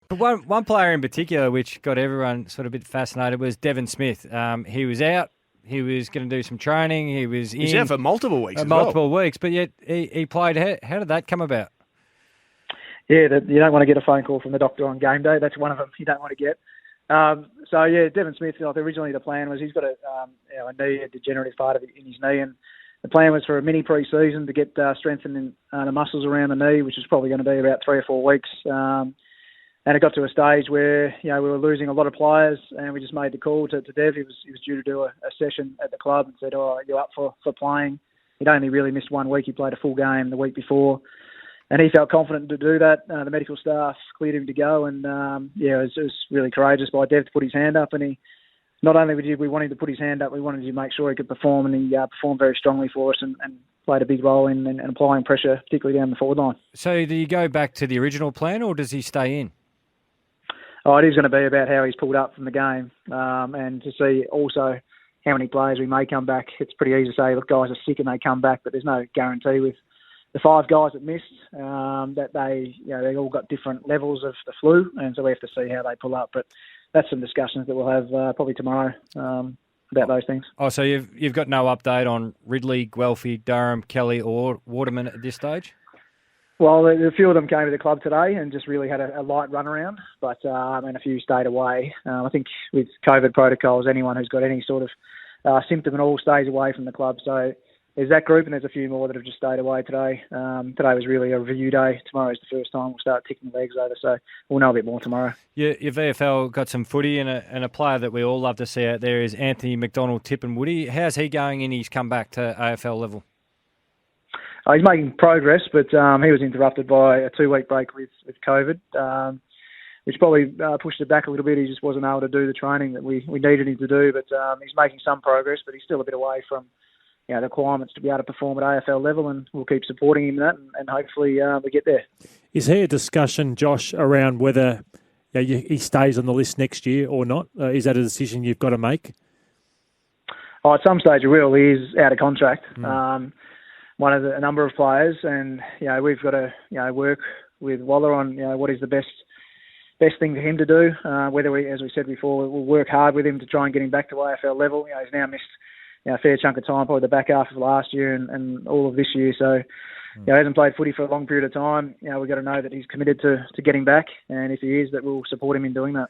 But one player in particular which got everyone sort of a bit fascinated was Devon Smith. He was out. He was going to do some training. He was in. He's out for multiple weeks multiple weeks, but yet he played. How did that come about? Yeah, you don't want to get a phone call from the doctor on game day. That's one of them you don't want to get. Devon Smith, originally the plan was he's got a knee, a degenerative part in his knee, and the plan was for a mini pre-season to get strengthening the muscles around the knee, which is probably going to be about 3 or 4 weeks. And it got to a stage where we were losing a lot of players, and we just made the call to Dev. He was due to do a session at the club and said, "Oh, you're up for playing." He'd only really missed 1 week. He played a full game the week before. And he felt confident to do that. The medical staff cleared him to go, and it was really courageous by Dev to put his hand up. And he, not only did we want him to put his hand up, we wanted to make sure he could perform, and he performed very strongly for us and played a big role in applying pressure, particularly down the forward line. So do you go back to the original plan, or does he stay in? Oh, it is going to be about how he's pulled up from the game, and to see also how many players we may come back. It's pretty easy to say, look, guys are sick and they come back, but there's no guarantee with the 5 guys that missed, that they all got different levels of the flu, and so we have to see how they pull up. But that's some discussions that we'll have probably tomorrow about those things. Oh, so you've got no update on Ridley, Guelphy, Durham, Kelly, or Waterman at this stage? Well, a few of them came to the club today and just really had a light run around, but and a few stayed away. I think with COVID protocols, anyone who's got any sort of symptom at all stays away from the club. So there's that group, and there's a few more that have just stayed away today. Today was really a review day. Tomorrow's the first time we'll start ticking the legs over, so we'll know a bit more tomorrow. Your VFL got some footy, and a player that we all love to see out there is Anthony McDonald-Tipungwuti. How's he going in his comeback to AFL level? He's making progress, but he was interrupted by a 2-week break with COVID, which probably pushed it back a little bit. He just wasn't able to do the training that we needed him to do, but he's making some progress, but he's still a bit away from the requirements to be able to perform at AFL level, and we'll keep supporting him in that, and hopefully we get there. Is there a discussion, Josh, around whether he stays on the list next year or not? Is that a decision you've got to make? Oh, at some stage it will. He is out of contract. One of a number of players, and we've got to work with Waller on what is the best thing for him to do. Whether we, as we said before, we'll work hard with him to try and get him back to AFL level. He's now missed a fair chunk of time, probably the back half of last year and all of this year. So he hasn't played footy for a long period of time. We've got to know that he's committed to getting back, and if he is, that we'll support him in doing that.